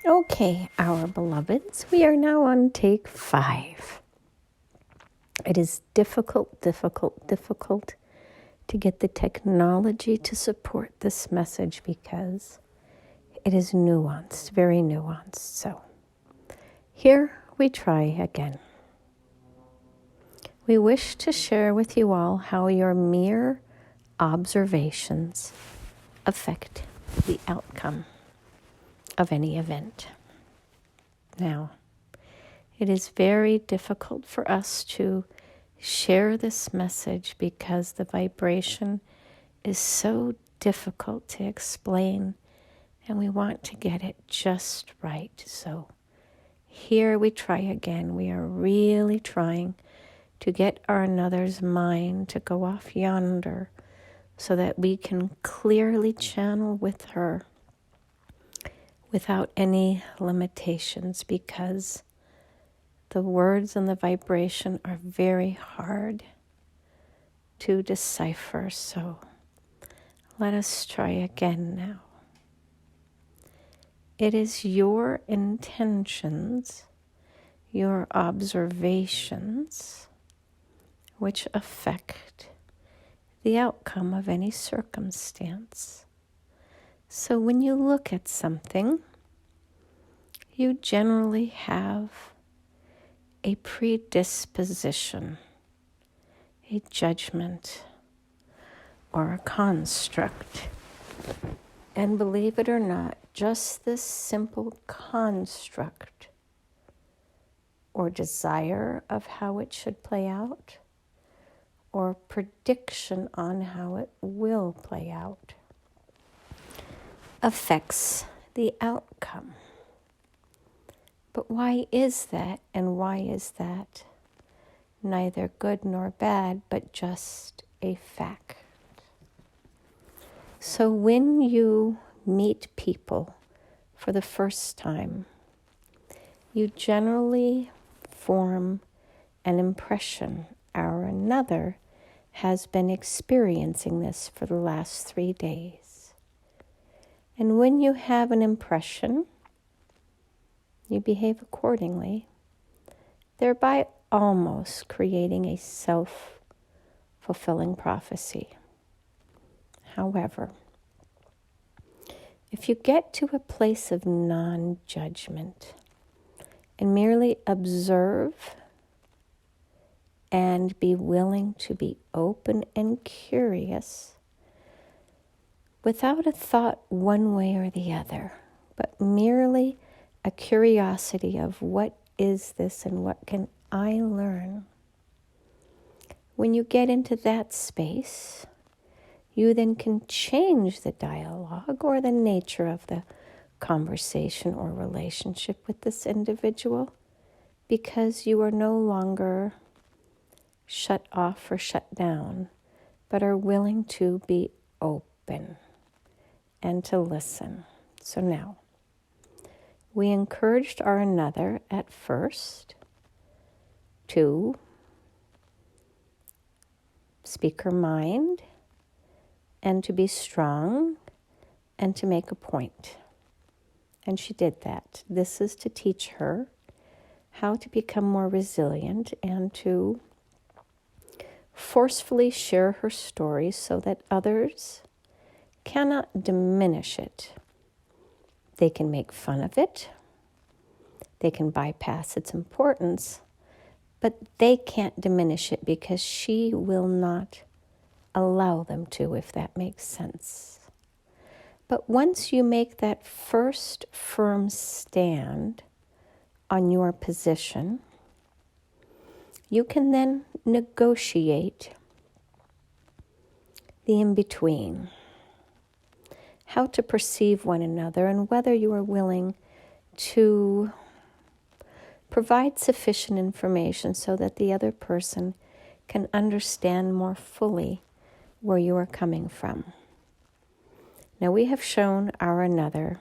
Okay, our beloveds, we are now on take 5. It is difficult to get the technology to support this message because it is nuanced, very nuanced. So here we try again. We wish to share with you all how your mere observations affect the outcome of any event. Now, it is very difficult for us to share this message because the vibration is so difficult to explain and we want to get it just right. So here we try again. We are really trying to get our another's mind to go off yonder so that we can clearly channel with her without any limitations, because the words and the vibration are very hard to decipher. So let us try again now. It is your intentions, your observations, which affect the outcome of any circumstance. So when you look at something, you generally have a predisposition, a judgment, or a construct. And believe it or not, just this simple construct or desire of how it should play out, or prediction on how it will play out, affects the outcome. But why is that? And why is that neither good nor bad, but just a fact? So when you meet people for the first time, you generally form an impression or another has been experiencing this for the last 3 days. And when you have an impression, you behave accordingly, thereby almost creating a self-fulfilling prophecy. However, if you get to a place of non-judgment and merely observe and be willing to be open and curious without a thought one way or the other, but merely a curiosity of what is this and what can I learn? When you get into that space, you then can change the dialogue or the nature of the conversation or relationship with this individual, because you are no longer shut off or shut down, but are willing to be open and to listen. So now, we encouraged our another at first to speak her mind and to be strong and to make a point. And she did that. This is to teach her how to become more resilient and to forcefully share her story so that others cannot diminish it. They can make fun of it. They can bypass its importance, but they can't diminish it because she will not allow them to, if that makes sense. But once you make that first firm stand on your position, you can then negotiate the in-between, how to perceive one another, and whether you are willing to provide sufficient information so that the other person can understand more fully where you are coming from. Now, we have shown our another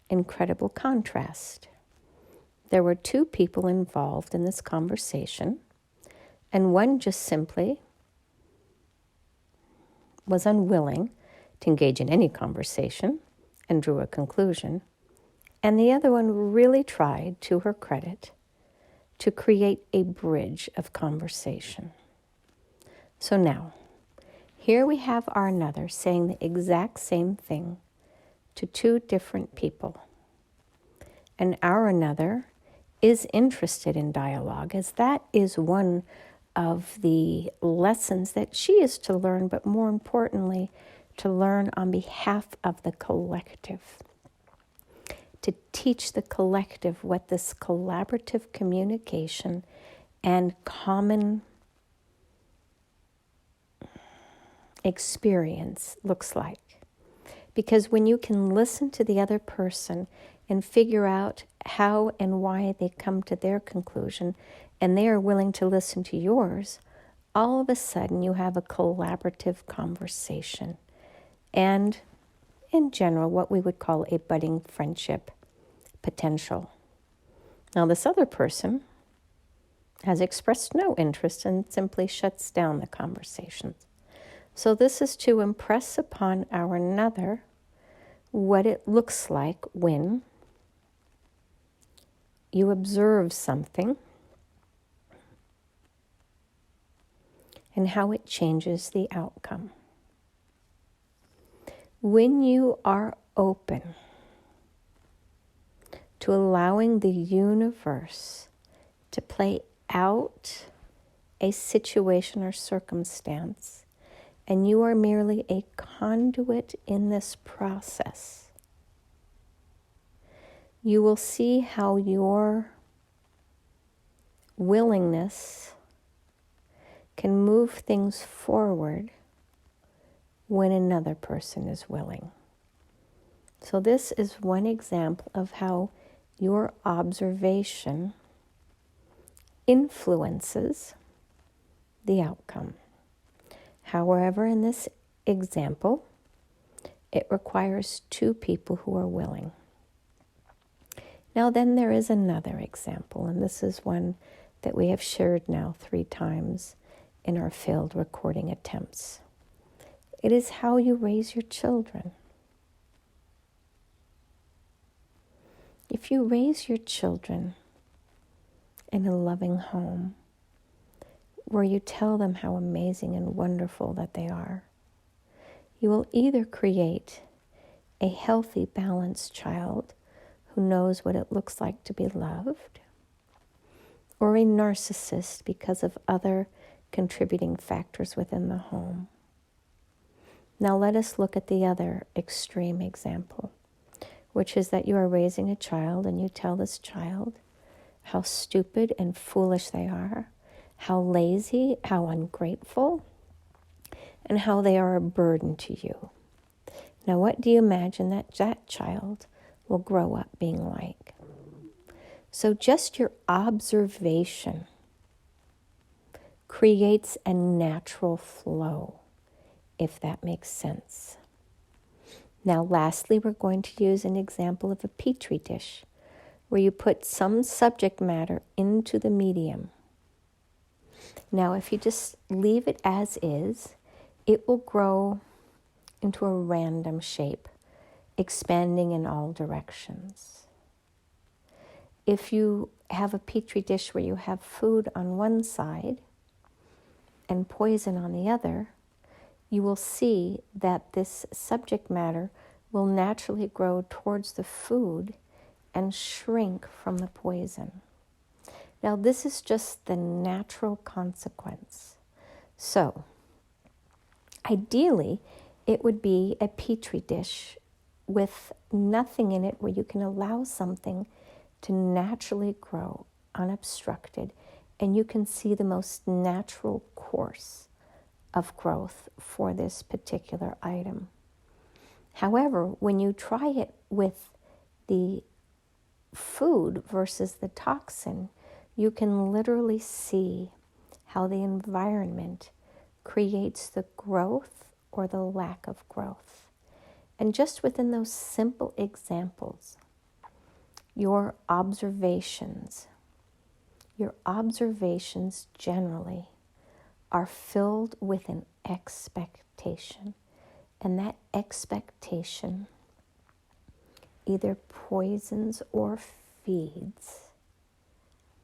incredible contrast. There were 2 people involved in this conversation, and one just simply was unwilling to engage in any conversation and drew a conclusion, And the other one really tried, to her credit, to create a bridge of conversation. So now, here we have our another saying the exact same thing to two different people. And our another is interested in dialogue, as that is one of the lessons that she is to learn, but more importantly, to learn on behalf of the collective. To teach the collective what this collaborative communication and common experience looks like. Because when you can listen to the other person and figure out how and why they come to their conclusion, and they are willing to listen to yours, all of a sudden you have a collaborative conversation. And in general, what we would call a budding friendship potential. Now, this other person has expressed no interest and simply shuts down the conversation. So this is to impress upon our another what it looks like when you observe something and how it changes the outcome. When you are open to allowing the universe to play out a situation or circumstance, and you are merely a conduit in this process, you will see how your willingness can move things forward when another person is willing. So this is one example of how your observation influences the outcome. However, in this example, it requires two people who are willing. Now then, there is another example, and this is one that we have shared now 3 times in our failed recording attempts. It is how you raise your children. If you raise your children in a loving home, where you tell them how amazing and wonderful that they are, you will either create a healthy, balanced child who knows what it looks like to be loved, or a narcissist because of other contributing factors within the home. Now let us look at the other extreme example, which is that you are raising a child and you tell this child how stupid and foolish they are, how lazy, how ungrateful, and how they are a burden to you. Now what do you imagine that child will grow up being like? So just your observation creates a natural flow, if that makes sense. Now lastly, we're going to use an example of a petri dish, where you put some subject matter into the medium. Now if you just leave it as is, it will grow into a random shape, expanding in all directions. If you have a petri dish where you have food on one side and poison on the other, you will see that this subject matter will naturally grow towards the food and shrink from the poison. Now, this is just the natural consequence. So, ideally, it would be a petri dish with nothing in it, where you can allow something to naturally grow unobstructed, and you can see the most natural course of growth for this particular item. However, when you try it with the food versus the toxin, you can literally see how the environment creates the growth or the lack of growth. And just within those simple examples, your observations generally are filled with an expectation. And that expectation either poisons or feeds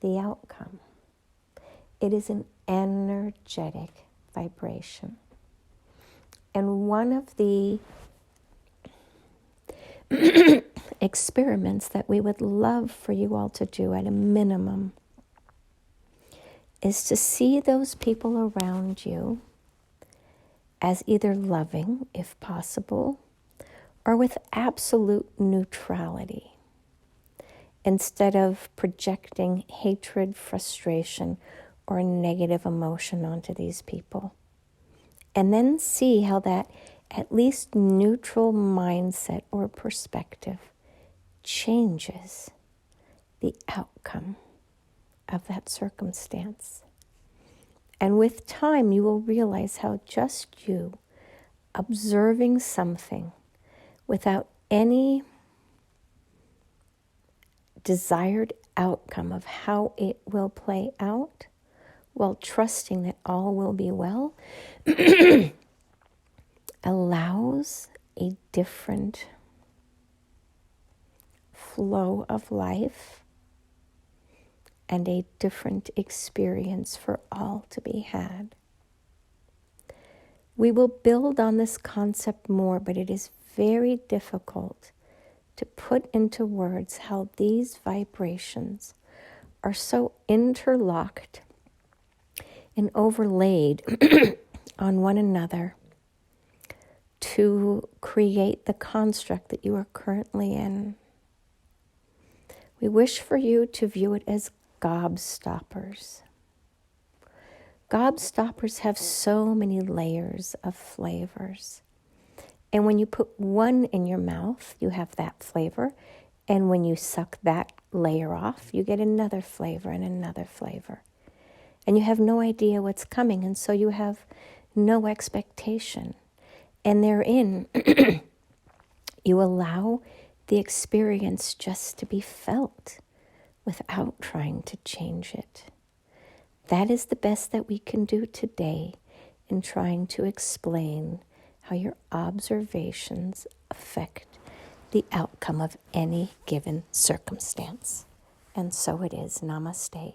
the outcome. It is an energetic vibration. And one of the experiments that we would love for you all to do at a minimum is to see those people around you as either loving, if possible, or with absolute neutrality, instead of projecting hatred, frustration, or negative emotion onto these people. And then see how that at least neutral mindset or perspective changes the outcome of that circumstance. And with time, you will realize how just you observing something without any desired outcome of how it will play out, while trusting that all will be well, allows a different flow of life and a different experience for all to be had. We will build on this concept more, but it is very difficult to put into words how these vibrations are so interlocked and overlaid on one another to create the construct that you are currently in. We wish for you to view it as gobstoppers. Gobstoppers have so many layers of flavors. And when you put one in your mouth, you have that flavor. And when you suck that layer off, you get another flavor and another flavor. And you have no idea what's coming, and so you have no expectation. And therein, you allow the experience just to be felt without trying to change it. That is the best that we can do today in trying to explain how your observations affect the outcome of any given circumstance. And so it is. Namaste.